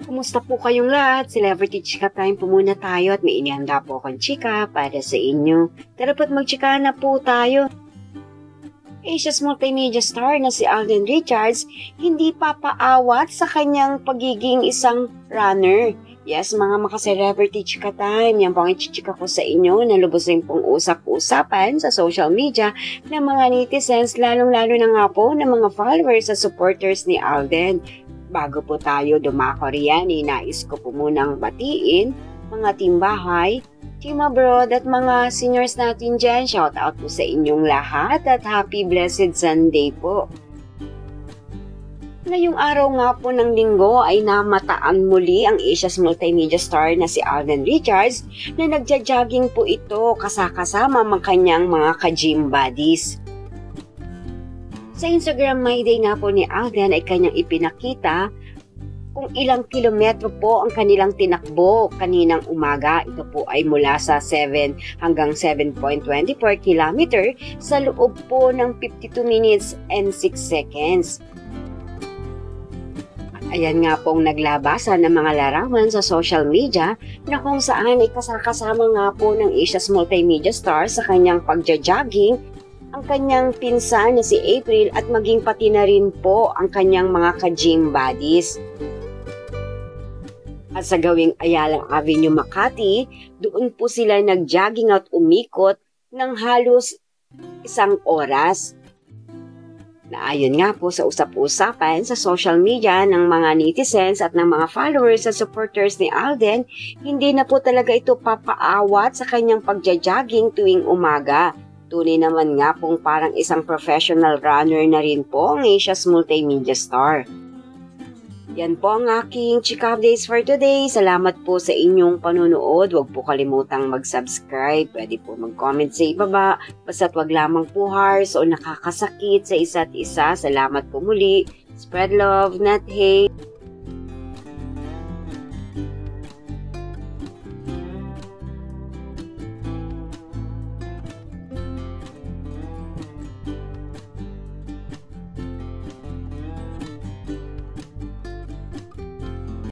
Kumusta po kayong lahat? Celebrity Chika Time po muna tayo at may inihanda po akong chika para sa inyo. Tara po't magchika na po tayo. Asia's multimedia star na si Alden Richards hindi papaawat sa kanyang pagiging isang runner. Yes, mga maka-celebrity chika time, yan po ang ichichika ko sa inyo na lubos rin pong usap-usapan sa social media ng mga netizens, lalong-lalo na nga po ng mga followers at supporters ni Alden. Bago po tayo dumako riyan, nais ko po munang batiin mga timbahay, team abroad at mga seniors natin dyan. Shout out po sa inyong lahat at happy blessed Sunday po. Ngayong araw nga po ng linggo ay namataan muli ang Asia's multimedia star na si Alden Richards na nagja-jogging po ito kasama ang kanyang mga ka-gym buddies. Sa Instagram My Day nga po ni Alden ay kanyang ipinakita kung ilang kilometro po ang kanilang tinakbo kaninang umaga. Ito po ay mula sa 7 hanggang 7.24 kilometer sa loob po ng 52 minutes and 6 seconds. Ayan nga pong naglabasan ng mga larawan sa social media na kung saan ay kasama nga po ng Asia's multimedia star sa kanyang pagja-jogging ang kanyang pinsan na si April at maging pati na rin po ang kanyang mga ka-gym buddies. At sa gawing Ayala Avenue, Makati, doon po sila nag-jogging at umikot ng halos 1 oras. Naayon nga po sa usap-usapan sa social media ng mga netizens at ng mga followers at supporters ni Alden, hindi na po talaga ito papaawat sa kanyang pagja-jogging tuwing umaga. Tunay naman nga pong parang isang professional runner na rin po ang Asia's multimedia star. Yan po ang aking chika updates for today. Salamat po sa inyong panunood. Huwag po kalimutang mag-subscribe. Pwede po mag-comment sa ibaba. Basta't wag lamang po harsh o nakakasakit sa isa't isa. Salamat po muli. Spread love, not hate.